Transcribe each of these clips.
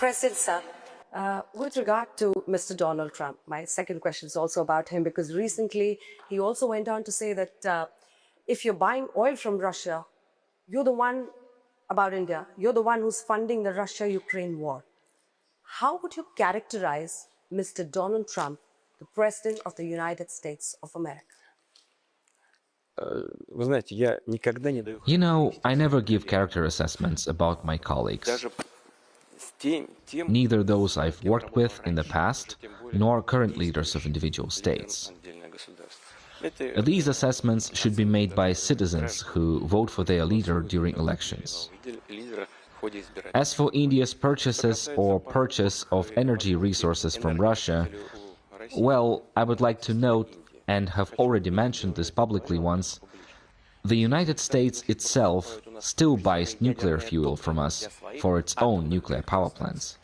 President, sir, with regard to Mr. Donald Trump, my second question is also about him because recently he also went on to say that if you're buying oil from Russia, you're the one about India, you're the one who's funding the Russia-Ukraine war. How would you characterize Mr. Donald Trump, the President of the United States of America? You know, I never give character assessments about my colleagues, neither those I've worked with in the past, nor current leaders of individual states. These assessments should be made by citizens who vote for their leader during elections. As for India's purchases or purchase of energy resources from Russia, well, I would like to note, and have already mentioned this publicly once, the United States itself still buys nuclear fuel from us for its own nuclear power plants.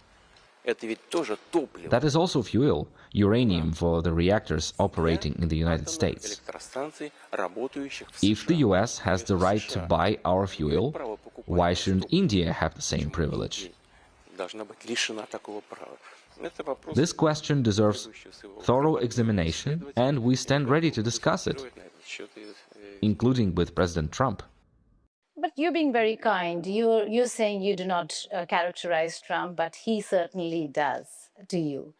That is also fuel, uranium for the reactors operating in the United States. If the US has the right to buy our fuel, why shouldn't India have the same privilege? This question deserves thorough examination, and we stand ready to discuss it, including with President Trump. But you're being very kind. You're saying you do not characterize Trump, but he certainly does to you.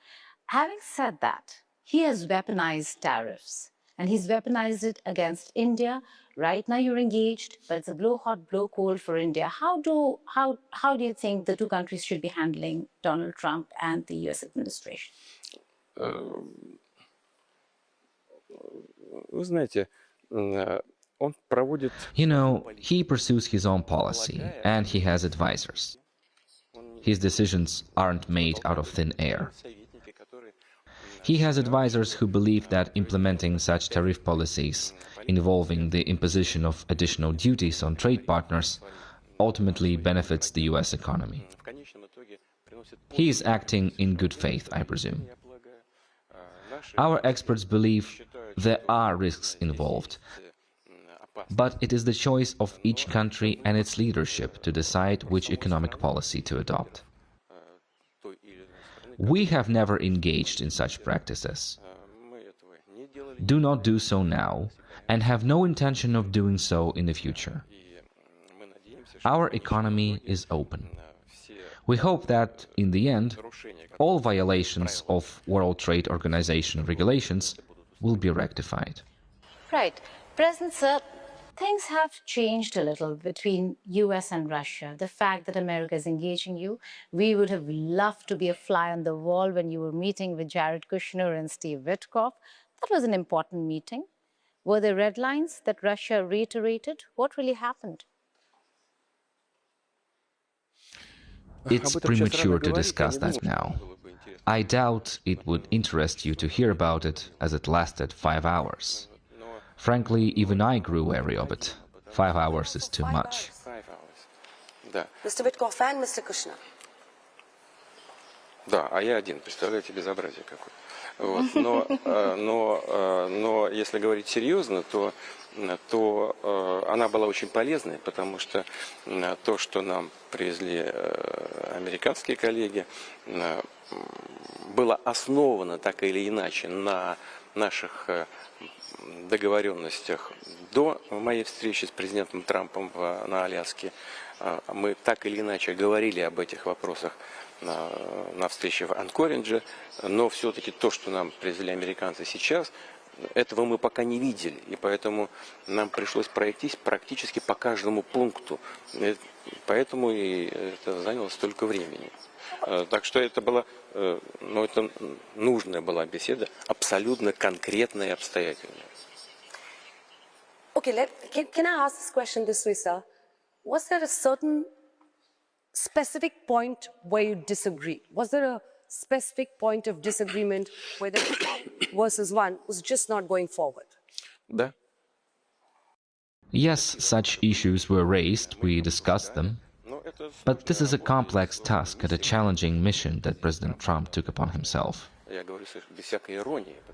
Having said that, he has weaponized tariffs, and he's weaponized it against India. Right now you're engaged, but it's a blow hot, blow cold for India. How do you think the two countries should be handling Donald Trump and the US administration? You know, he pursues his own policy, and he has advisors. His decisions aren't made out of thin air. He has advisors who believe that implementing such tariff policies, involving the imposition of additional duties on trade partners, ultimately benefits the US economy. He is acting in good faith, I presume. Our experts believe there are risks involved, but it is the choice of each country and its leadership to decide which economic policy to adopt. We have never engaged in such practices, do not do so now, and have no intention of doing so in the future. Our economy is open. We hope that, in the end, all violations of World Trade Organization regulations will be rectified. Right. President, sir, things have changed a little between US and Russia. The fact that America is engaging you, we would have loved to be a fly on the wall when you were meeting with Jared Kushner and Steve Witkoff. That was an important meeting. Were there red lines that Russia reiterated? What really happened? It's premature to discuss that now. I doubt it would interest you to hear about it, as it lasted 5 hours. Frankly, even I grew wary of it. 5 hours is too much. Mr. Witkoff and Mr. Kushner. Да, а я один, представляете, безобразие какое. Вот. Но если говорить серьезно, то она была очень полезной, потому что то, что нам привезли американские коллеги, было основано так или иначе на наших договоренностях до моей встречи с президентом Трампом на Аляске. Мы так или иначе говорили об этих вопросах на встрече в Анкоридже, но все-таки то, что нам привезли американцы сейчас, этого мы пока не видели, и поэтому нам пришлось пройтись практически по каждому пункту, поэтому и это заняло столько времени. Так что это была, ну, это нужная была беседа, абсолютно конкретная и обстоятельная. Okay, can I ask this question this way, sir? Was there a certain specific point where you disagreed? Was there a specific point of disagreement where the versus one was just not going forward? Да. Yes, such issues were raised, we discussed them. But this is a complex task and a challenging mission that President Trump took upon himself.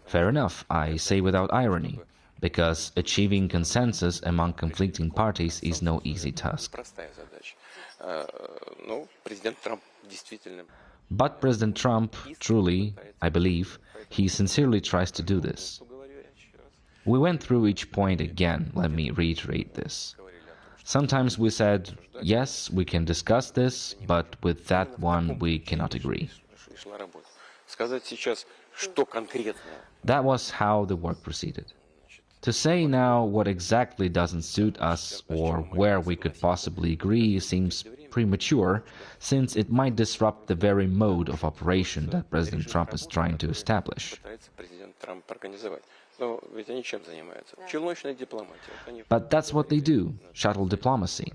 Fair enough, I say without irony, because achieving consensus among conflicting parties is no easy task. But President Trump, truly, I believe, he sincerely tries to do this. We went through each point again, let me reiterate this. Sometimes we said, yes, we can discuss this, but with that one we cannot agree. That was how the work proceeded. To say now what exactly doesn't suit us or where we could possibly agree seems premature, since it might disrupt the very mode of operation that President Trump is trying to establish. But that's what they do, shuttle diplomacy.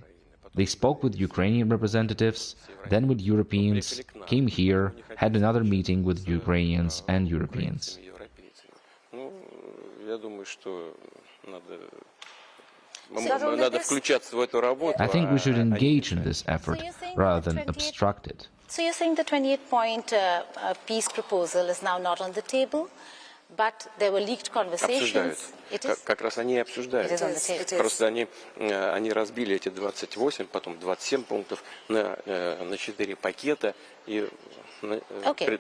They spoke with Ukrainian representatives, then with Europeans, came here, had another meeting with Ukrainians and Europeans. I think we should engage in this effort rather than obstruct it. So you're saying the 28-point peace proposal is now not on the table, but there were leaked conversations. It is? Как раз они и обсуждают. It is on the table. Просто они разбили эти 28, потом 27 пунктов на 4 пакета и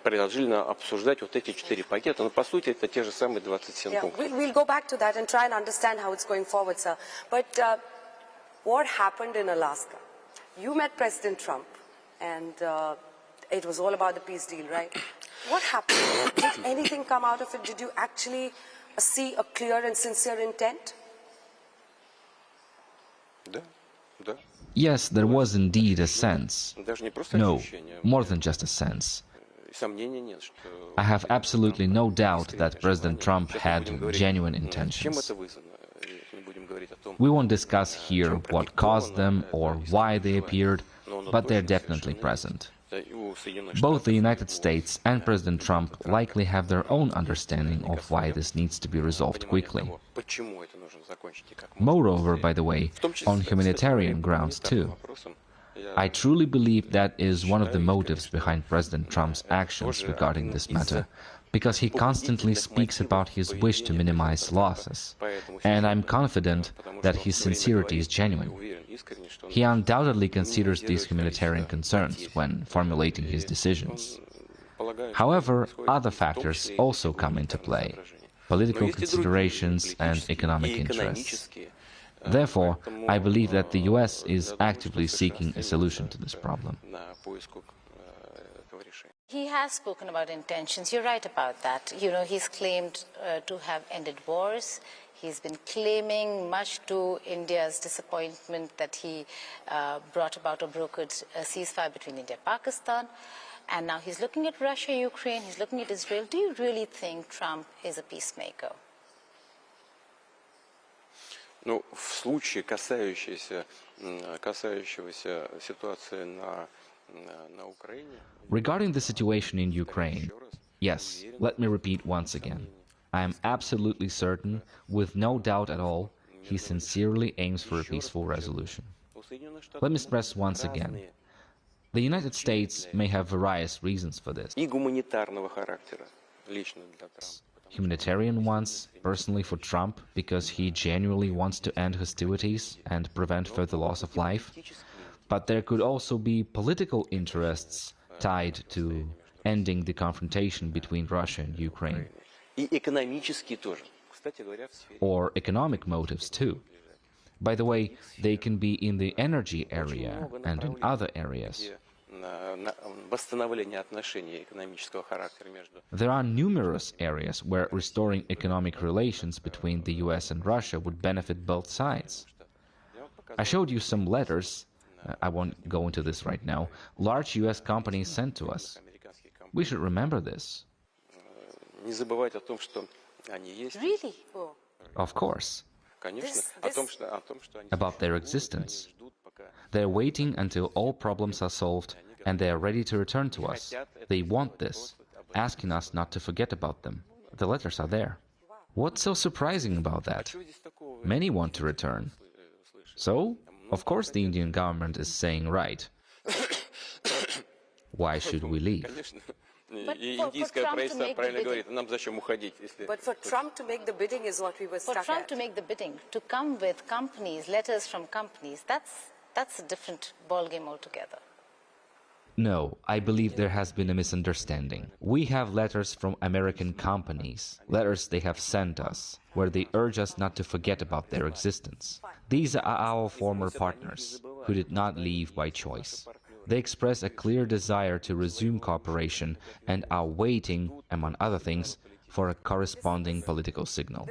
предложили нам обсуждать вот эти 4 пакета. Но по сути это те же самые 27 пунктов. We'll go back to that and try and understand how it's going forward, sir. But what happened in Alaska? You met President Trump, and it was all about the peace deal, right? What happened? Did anything come out of it? Did you actually see a clear and sincere intent? Yes, there was indeed a sense. No, more than just a sense. I have absolutely no doubt that President Trump had genuine intentions. We won't discuss here what caused them or why they appeared, but they're definitely present. Both the United States and President Trump likely have their own understanding of why this needs to be resolved quickly. Moreover, by the way, on humanitarian grounds too. I truly believe that is one of the motives behind President Trump's actions regarding this matter, because he constantly speaks about his wish to minimize losses, and I'm confident that his sincerity is genuine. He undoubtedly considers these humanitarian concerns when formulating his decisions. However, other factors also come into play: political considerations and economic interests. Therefore, I believe that the US is actively seeking a solution to this problem. He has spoken about intentions. You're right about that. You know, he's claimed to have ended wars. He's been claiming, much to India's disappointment, that he brought about or brokered a ceasefire between India and Pakistan. And now he's looking at Russia, Ukraine, he's looking at Israel. Do you really think Trump is a peacemaker? Ну, в случае касающегося ситуации на Украине. Regarding the situation in Ukraine, yes, let me repeat once again. I am absolutely certain, with no doubt at all, he sincerely aims for a peaceful resolution. Let me stress once again. The United States may have various reasons for this. Humanitarian ones, personally for Trump, because he genuinely wants to end hostilities and prevent further loss of life. But there could also be political interests tied to ending the confrontation between Russia and Ukraine. Or economic motives too. By the way, they can be in the energy area and in other areas. There are numerous areas where restoring economic relations between the US and Russia would benefit both sides. I showed you some letters, I won't go into this right now, large US companies sent to us. We should remember this. Really? Of course. About their existence. They're waiting until all problems are solved and they are ready to return to us. They want this, asking us not to forget about them. The letters are there. What's so surprising about that? Many want to return. So, of course the Indian government is saying right. Why should we leave? But for Trump to make the bidding is what we were stuck at. For Trump to make the bidding, to come with companies, letters from companies, that's a different ballgame altogether. No, I believe there has been a misunderstanding. We have letters from American companies, letters they have sent us, where they urge us not to forget about their existence. These are our former partners, who did not leave by choice. They express a clear desire to resume cooperation and are waiting, among other things, for a corresponding political signal.